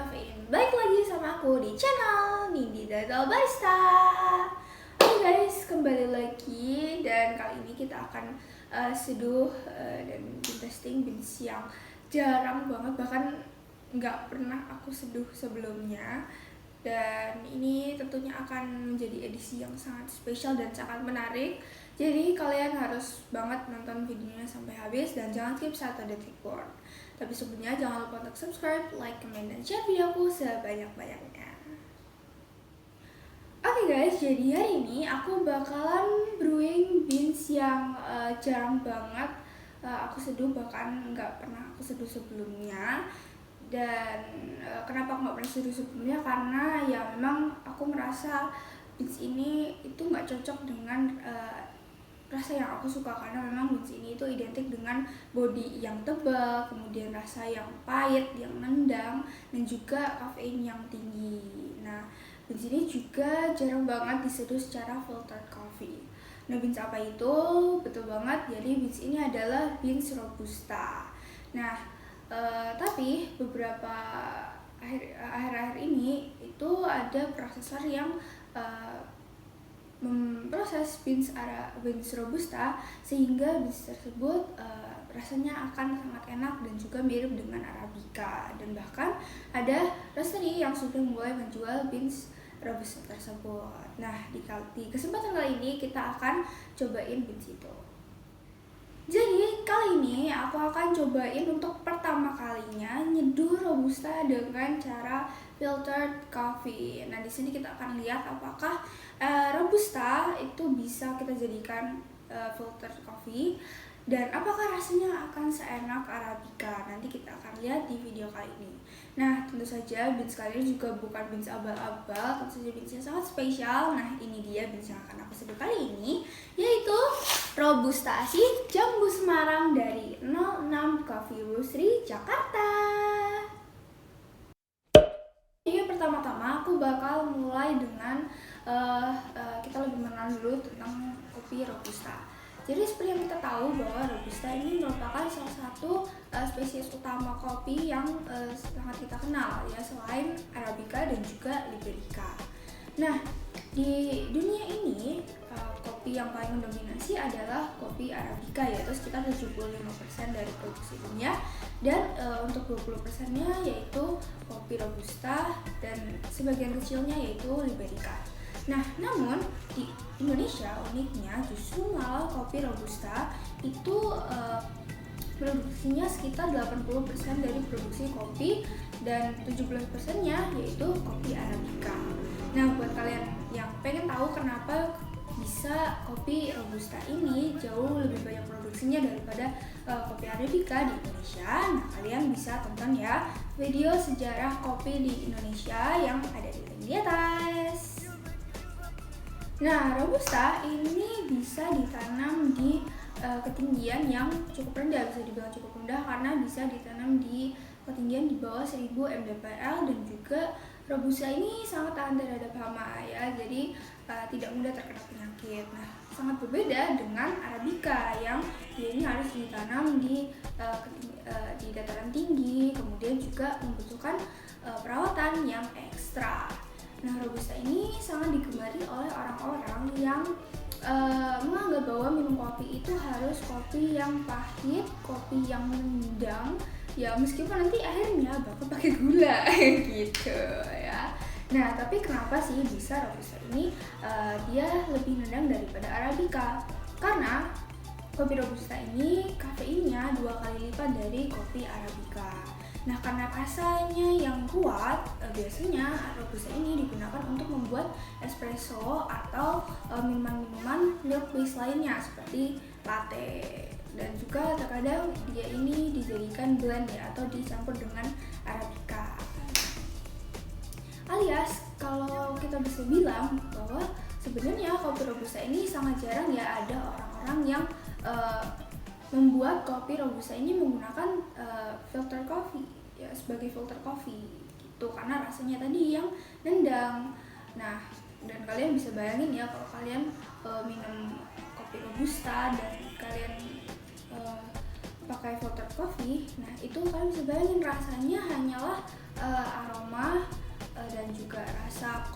Kafein. Balik lagi sama aku di channel Nindi Dagal Barista. Oke guys, kembali lagi dan kali ini kita akan seduh dan testing beans yang jarang banget, bahkan nggak pernah aku seduh sebelumnya. Dan ini tentunya akan menjadi edisi yang sangat spesial dan sangat menarik. Jadi kalian harus banget nonton videonya sampai habis dan jangan skip 1 detik pun. Tapi sebelumnya jangan lupa untuk subscribe, like, comment, dan share videoku sebanyak-banyaknya. Oke guys, jadi hari ini aku bakalan brewing beans yang jarang banget aku seduh, bahkan nggak pernah aku seduh sebelumnya. Dan kenapa aku nggak pernah seduh sebelumnya, karena ya memang aku merasa beans ini itu nggak cocok dengan rasa yang aku suka, karena memang beans ini itu identik dengan body yang tebal, kemudian rasa yang pahit, yang nendang, dan juga kafein yang tinggi. Nah, beans ini juga jarang banget diseduh secara filtered coffee. Nah, beans apa itu? Betul banget, jadi beans ini adalah beans robusta. Nah, tapi beberapa akhir-akhir ini itu ada prosesor yang memproses beans robusta sehingga beans tersebut rasanya akan sangat enak dan juga mirip dengan arabica, dan bahkan ada roastery yang sudah mulai menjual beans robusta tersebut. Nah, di kesempatan kali ini kita akan cobain beans itu. Jadi kali ini aku akan cobain untuk pertama kalinya nyeduh robusta dengan cara filtered coffee. Nah, di sini kita akan lihat apakah robusta itu bisa kita jadikan filtered coffee dan apakah rasanya akan seenak arabica. Nanti kita akan lihat di video kali ini. Nah, tentu saja beans kali ini juga bukan beans abal-abal, tentu saja beans yang sangat spesial. Nah, ini dia beans yang akan aku seduh kali ini, yaitu Robusta Asih Jambu Semarang dari 06 Coffee Roastery Jakarta. Jadi pertama-tama aku bakal mulai dengan kita lebih mengenal dulu tentang kopi robusta. Jadi seperti yang kita tahu bahwa robusta ini merupakan salah satu spesies utama kopi yang sangat kita kenal ya, selain arabica dan juga liberica. Nah, di dunia ini kopi yang paling mendominasi adalah kopi arabica, yaitu sekitar 75% dari produksi dunia, dan untuk 20%-nya yaitu kopi robusta dan sebagian kecilnya yaitu liberica. Nah, namun di Indonesia uniknya justru malah kopi robusta itu produksinya sekitar 80% dari produksi kopi dan 17%-nya yaitu kopi arabica. Nah, buat kalian yang pengen tahu kenapa bisa kopi robusta ini jauh lebih banyak produksinya daripada kopi arabica di Indonesia, nah kalian bisa tonton ya video sejarah kopi di Indonesia yang ada di link di atas. Nah, robusta ini bisa ditanam di ketinggian yang cukup rendah, bisa dibilang cukup rendah karena bisa ditanam di ketinggian di bawah 1000 mdpl, dan juga robusta ini sangat tahan terhadap hama ya, jadi tidak mudah terkena penyakit. Nah, sangat berbeda dengan arabica yang dia ini harus ditanam di dataran tinggi, kemudian juga membutuhkan perawatan yang ekstra. Nah, robusta ini sangat digemari oleh orang-orang yang menganggap bahwa minum kopi itu harus kopi yang pahit, kopi yang nendang, ya meskipun nanti akhirnya bakal pakai gula gitu ya. Nah, tapi kenapa sih bisa robusta ini dia lebih nendang daripada arabica? Karena kopi robusta ini kafeinnya 2 kali lipat dari kopi arabica. Nah, karena rasanya yang kuat, biasanya robusta ini digunakan untuk membuat espresso atau minuman-minuman milk base lainnya seperti latte. Dan juga terkadang dia ini dijadikan blend ya, atau dicampur dengan arabica. Alias kalau kita bisa bilang bahwa sebenarnya kopi robusta ini sangat jarang ya ada orang-orang yang membuat kopi robusta ini menggunakan filter coffee ya, sebagai filter coffee gitu, karena rasanya tadi yang nendang. Nah, dan kalian bisa bayangin ya kalau kalian minum kopi robusta dan kalian pakai filter coffee, nah itu kalian bisa bayangin rasanya hanyalah aroma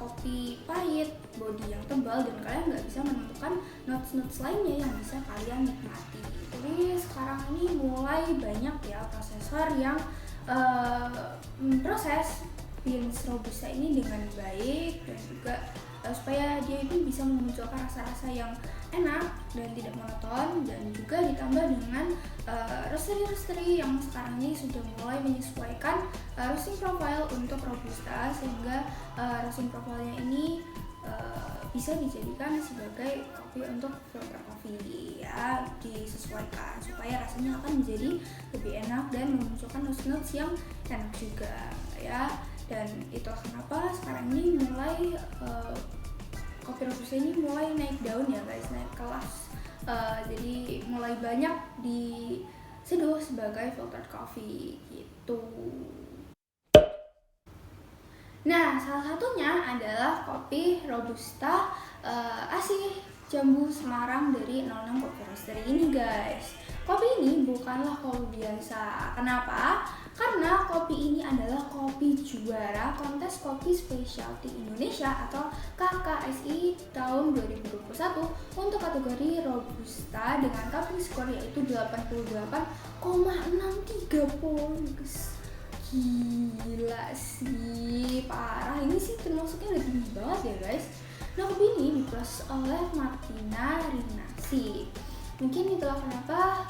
kopi pahit, body yang tebal, dan kalian nggak bisa menentukan notes lainnya yang bisa kalian nikmati. Jadi sekarang ini mulai banyak ya prosesor yang proses beans robusta ini dengan baik, dan juga supaya dia ini bisa memunculkan rasa-rasa yang enak dan tidak monoton, dan juga ditambah dengan roastery yang sekarang ini sudah mulai menyesuaikan roasting profile untuk robusta, sehingga roasting profile-nya ini bisa dijadikan sebagai kopi untuk filter kopi ya, disesuaikan supaya rasanya akan menjadi lebih enak dan memunculkan notes yang enak juga ya. Dan itulah kenapa sekarang ini mulai kopi robusta ini mulai naik daun ya guys, naik kelas. Jadi mulai banyak diseduh sebagai filtered coffee gitu. Nah, salah satunya adalah kopi robusta Asih Jambu Semarang dari 06 Coffee Roastery ini guys. Kopi ini bukanlah kopi biasa. Kenapa? Karena kopi ini adalah kopi juara kontes kopi specialty Indonesia atau KKSI tahun 2021 untuk kategori robusta dengan cupping score yaitu 88,63 poin. Gila sih, parah. Ini sih termasuknya udah tinggi banget ya guys. Nah, kopi ini diproses oleh Martina Rinasi. Mungkin itulah kenapa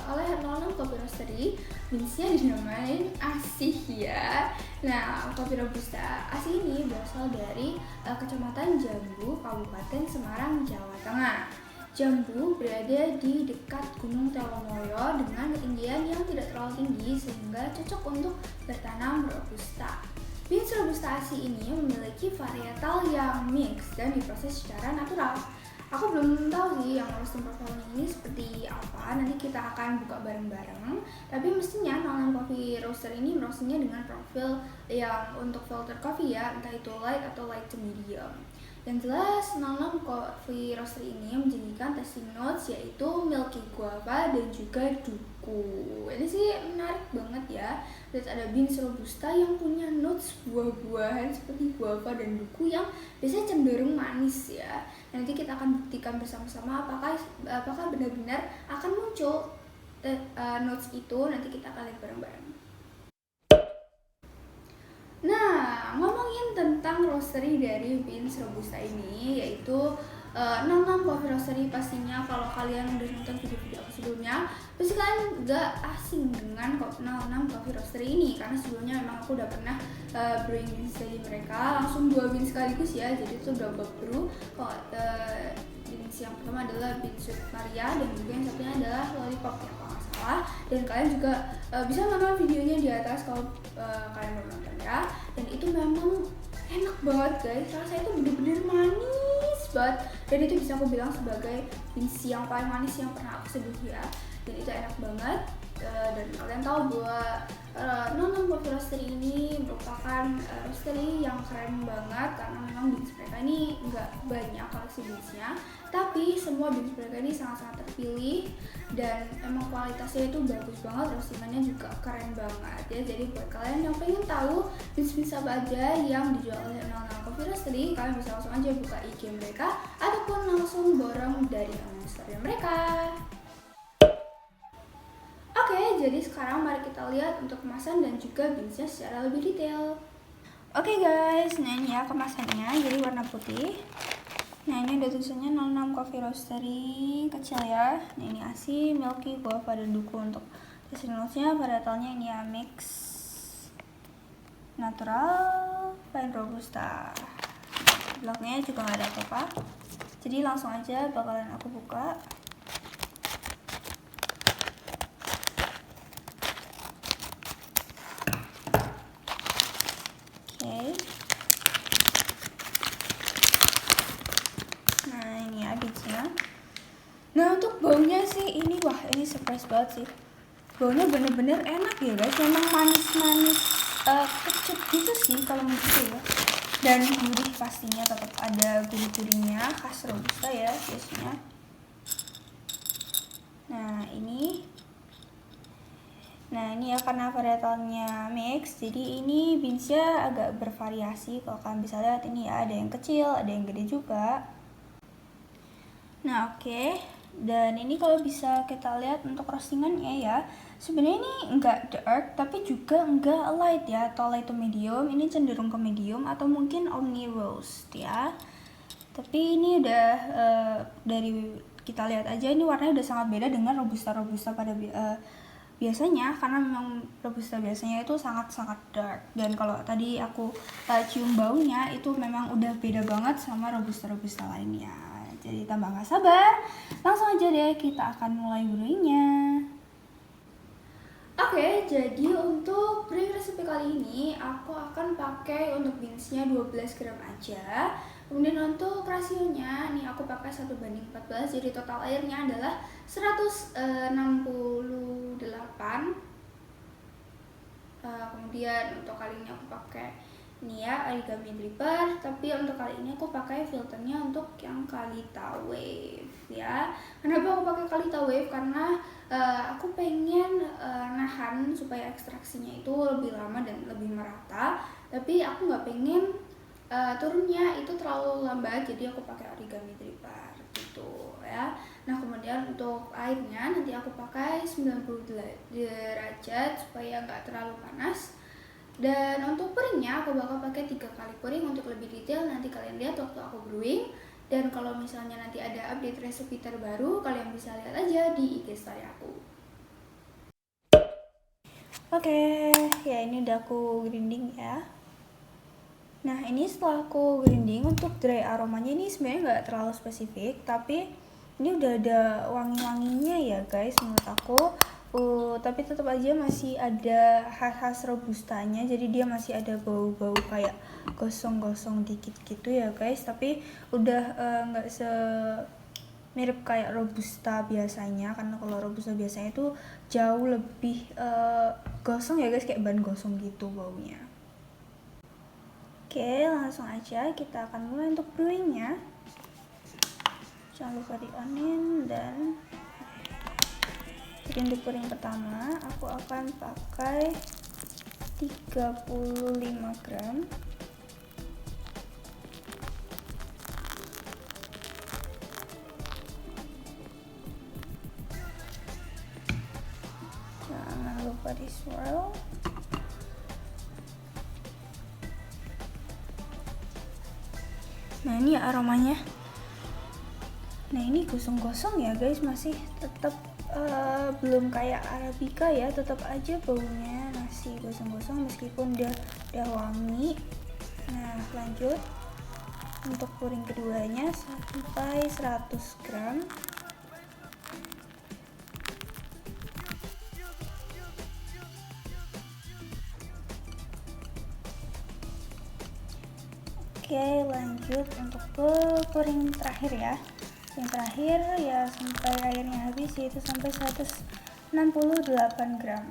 oleh 06 Coffee Roastery beansnya dinamain Asih ya. Nah, kopi robusta Asih ini berasal dari Kecamatan Jambu, Kabupaten Semarang, Jawa Tengah. Jambu berada di dekat Gunung Telomoyo dengan ketinggian yang tidak terlalu tinggi sehingga cocok untuk bertanam robusta. Beans robusta Asih ini memiliki varietal yang mix dan diproses secara natural. Aku belum tahu sih yang roasting profile ini seperti apa, nanti kita akan buka bareng-bareng. Tapi mestinya 06 Coffee Roaster ini roastingnya dengan profil yang untuk filter coffee ya, entah itu light atau light to medium. Yang jelas 06 Coffee Roaster ini menjadikan tasting notes yaitu milky guava dan juga duku. Ini sih menarik banget ya. Lihat ada beans robusta yang punya notes buah-buahan seperti guava dan duku yang biasanya cenderung manis ya. Nanti kita akan buktikan bersama-sama apakah benar-benar akan muncul notes itu. Nanti kita akan lihat bareng-bareng. Nah, ngomongin tentang roastery dari beans robusta ini, yaitu 06 Coffee Roastery. Pastinya kalau kalian udah nonton video-video aku sebelumnya, pasti kalian gak asing dengan 06 Coffee Roastery ini, karena sebelumnya memang aku udah pernah brewing beans dari mereka, langsung 2 beans sekaligus ya, jadi itu double brew. Beans yang pertama adalah beans sweet Maria, dan juga yang satunya adalah lollipop ya kalau nggak salah. Dan kalian juga bisa nonton videonya di atas kalau kalian belum nonton ya. Dan itu memang enak banget guys, rasanya itu bener-bener manis banget, dan itu bisa aku bilang sebagai beans yang paling manis yang pernah aku seduh ya. Dan itu enak banget. Dan kalian tahu bahwa 06 Coffee Roastery ini merupakan roastery yang keren banget, karena memang beans mereka ini nggak banyak koleksi beansnya, tapi semua beans mereka ini sangat-sangat terpilih dan emang kualitasnya itu bagus banget, roastingannya juga keren banget ya. Jadi buat kalian yang pengen tahu beans apa aja yang dijual oleh 06 Coffee Roastery, kalian bisa langsung aja buka IG mereka ataupun langsung borong dari online store mereka. Oke, jadi sekarang mari kita lihat untuk kemasan dan juga beansnya secara lebih detail. Oke guys, nah ini ya kemasannya, jadi warna putih. Nah ini ada tulisannya 06 Coffee Roastery kecil ya. Nah ini Asih, milky, guava, dan duku. Untuk tasting notes-nya, varietalnya ini ya mix, natural, fine robusta. Blognya juga nggak ada apa-apa. Jadi langsung aja bakalan aku buka. Nah ini ya bijinya. Nah untuk baunya sih ini, wah ini surprise banget sih. Baunya bener-bener enak ya guys, memang manis-manis kecut gitu sih kalau menurutku ya. Dan gurih pastinya, tetap ada gurih-gurihnya khas robusta ya biasanya. Nah ini Nah ini ya karena varietalnya mix, jadi ini beansnya agak bervariasi. Kalau kalian bisa lihat ini ya, ada yang kecil, ada yang gede juga. Nah oke, dan ini kalau bisa kita lihat untuk roastingannya ya, sebenarnya ini enggak dark tapi juga enggak light ya, atau light to medium. Ini cenderung ke medium atau mungkin omni roast ya. Tapi ini udah dari kita lihat aja ini warnanya udah sangat beda dengan robusta pada biasanya, karena memang robusta biasanya itu sangat dark, dan kalau tadi aku cium baunya itu memang udah beda banget sama robusta lainnya. Jadi tambah nggak sabar, langsung aja deh kita akan mulai brewingnya. Oke, jadi untuk brewing recipe kali ini aku akan pakai untuk beansnya 12 gram aja. Kemudian untuk rasionya, nih aku pakai 1:14, jadi total airnya adalah 168. Kemudian untuk kali ini aku pakai ini ya, origami dripper, tapi untuk kali ini aku pakai filternya untuk yang Kalita Wave ya. Kenapa aku pakai Kalita Wave? Karena aku pengen nahan supaya ekstraksinya itu lebih lama dan lebih merata, tapi aku nggak pengen turunnya itu terlalu lambat, jadi aku pakai origami dripper gitu ya. Nah kemudian untuk airnya nanti aku pakai 90 derajat supaya nggak terlalu panas. Dan untuk puringnya aku bakal pakai 3 kali puring untuk lebih detail, nanti kalian lihat waktu aku brewing. Dan kalau misalnya nanti ada update resepi terbaru, kalian bisa lihat aja di IG story aku. Oke, ya ini udah aku grinding ya. Nah ini setelah aku grinding, untuk dry aromanya ini sebenarnya nggak terlalu spesifik, tapi ini udah ada wangi-wanginya ya guys menurut aku. Tapi tetap aja masih ada khas robustanya, jadi dia masih ada bau-bau kayak gosong-gosong dikit gitu ya guys, tapi udah nggak mirip kayak robusta biasanya, karena kalau robusta biasanya itu jauh lebih gosong ya guys, kayak ban gosong gitu baunya. Oke, langsung aja kita akan mulai untuk brewingnya. Jangan lupa di onin. Dan jadi untuk puring pertama aku akan pakai 35 gram. Jangan lupa di swirl. Nah ini ya aromanya. Nah ini gosong-gosong ya guys, masih tetap belum kayak arabica ya, tetap aja baunya masih gosong-gosong meskipun udah wangi. Nah lanjut untuk puring keduanya sampai 100 gram. Oke, lanjut untuk puring terakhir ya. Yang terakhir ya sampai airnya habis, yaitu sampai 168 gram.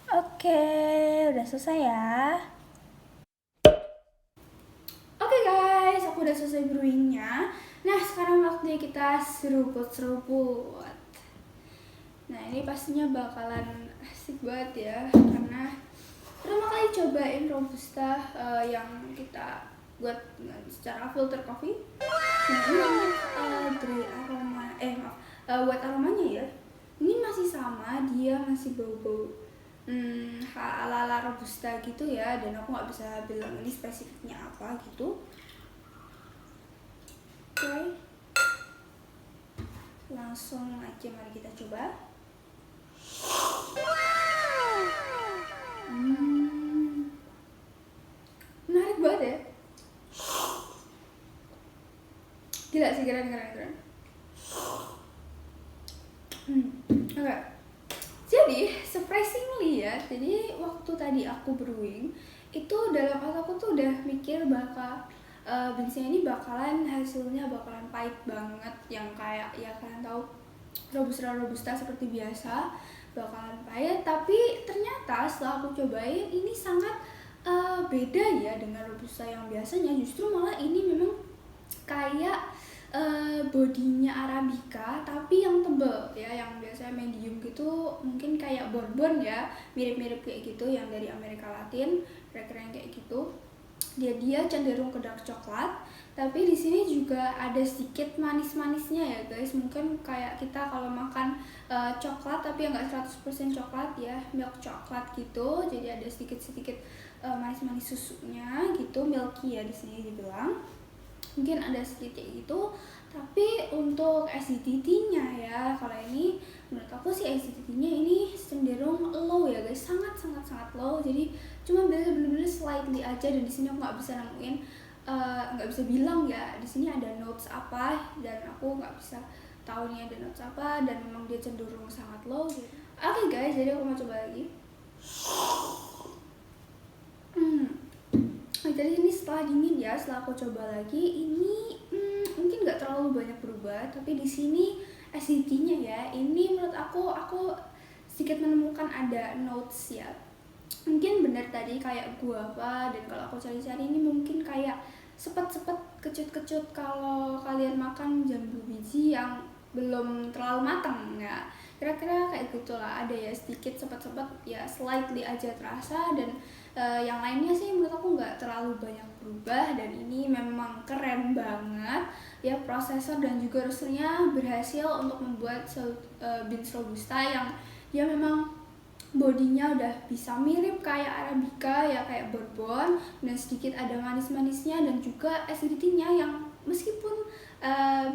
Oke, udah selesai ya. Oke guys, aku udah selesai brewingnya. Nah sekarang waktunya kita seruput. Nah ini pastinya bakalan asik banget ya, karena pertama kali cobain robusta yang kita buat secara filter coffee. Nah ini dry aroma, buat aromanya ya, ini masih sama, dia masih bau-bau ala-ala robusta gitu ya, dan aku nggak bisa bilang ini spesifiknya apa gitu. Oke, langsung aja mari kita coba. Menarik banget ya, gila sih, keren. Oke. Jadi surprisingly ya, jadi waktu tadi aku brewing itu dalam otakku tuh udah mikir bakal beansnya ini hasilnya bakalan pahit banget, yang kayak ya kalian tahu robusta seperti biasa bakalan pahit. Tapi ternyata setelah aku cobain ini sangat Beda ya dengan robusta yang biasanya, justru malah ini memang kayak bodinya arabica tapi yang tebel ya, yang biasanya medium gitu, mungkin kayak bourbon ya, mirip-mirip kayak gitu yang dari Amerika Latin, kira-kira yang kayak gitu. Dia cenderung ke dark coklat, tapi di sini juga ada sedikit manis-manisnya ya guys. Mungkin kayak kita kalau makan coklat tapi yang nggak 100% coklat ya, milk coklat gitu, jadi ada sedikit-sedikit manis-manis susunya gitu, milky ya di sini dibilang, mungkin ada sedikit kayak gitu. Tapi untuk acidity-nya ya, kalau ini menurut aku sih acidity-nya ini cenderung low ya guys, sangat sangat sangat low. Jadi cuma bener-bener slightly aja, dan di sini aku nggak bisa nemuin, nggak bisa bilang ya di sini ada notes apa, dan aku nggak bisa tahu nih ada notes apa, dan memang dia cenderung sangat low gitu. Oke guys, jadi aku mau coba lagi. Jadi ini setelah dingin ya, setelah aku coba lagi ini mungkin nggak terlalu banyak berubah, tapi di sini acidity-nya ya, ini menurut aku sedikit menemukan ada notes ya. Mungkin benar tadi kayak guava, dan kalau aku cari-cari ini mungkin kayak sepet-sepet, kecut-kecut kalau kalian makan jambu biji yang belum terlalu matang ya, kira-kira kayak gitulah, ada ya sedikit sepet-sepet ya, slightly aja terasa. Dan yang lainnya sih menurut aku nggak terlalu banyak berubah, dan ini memang keren banget ya, prosesor dan juga roasternya berhasil untuk membuat beans robusta yang dia memang bodinya udah bisa mirip kayak arabica ya, kayak bourbon, dan sedikit ada manis-manisnya, dan juga acidity-nya yang meskipun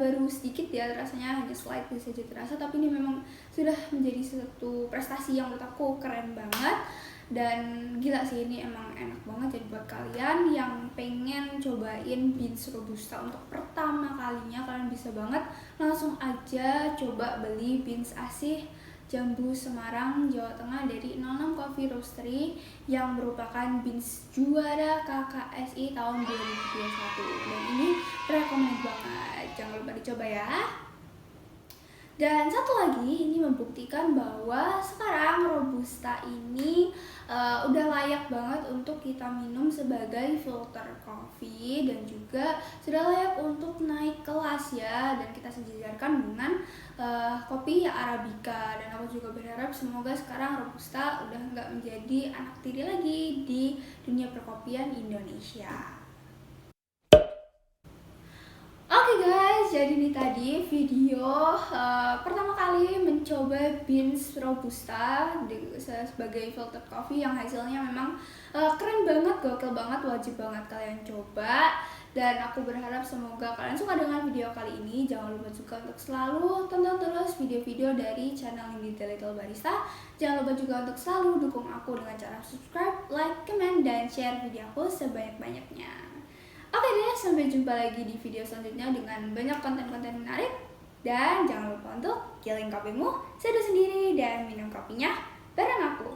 baru sedikit ya rasanya, hanya slightly saja terasa, tapi ini memang sudah menjadi satu prestasi yang menurut aku keren banget. Dan gila sih, ini emang enak banget. Jadi buat kalian yang pengen cobain beans robusta untuk pertama kalinya, kalian bisa banget langsung aja coba beli beans asih Jambu Semarang, Jawa Tengah dari 06 Coffee Roastery yang merupakan beans juara KKSI tahun 2021, dan ini recommend banget, jangan lupa dicoba ya. Dan satu lagi, ini membuktikan bahwa sekarang robusta ini udah layak banget untuk kita minum sebagai filter coffee, dan juga sudah layak untuk naik kelas ya, dan kita sejajarkan dengan kopi arabica. Dan aku juga berharap semoga sekarang robusta udah nggak menjadi anak tiri lagi di dunia perkopian Indonesia. Oke guys, jadi ini tadi video pertama kali mencoba beans robusta sebagai filtered coffee, yang hasilnya memang keren banget, gokil banget, wajib banget kalian coba. Dan aku berharap semoga kalian suka dengan video kali ini. Jangan lupa juga untuk selalu tonton terus video-video dari channel ini, The Little Barista. Jangan lupa juga untuk selalu dukung aku dengan cara subscribe, like, comment, dan share video aku sebanyak-banyaknya. Oke deh, sampai jumpa lagi di video selanjutnya dengan banyak konten-konten menarik. Dan jangan lupa untuk giling kopimu, seduh sendiri, dan minum kopinya bareng aku.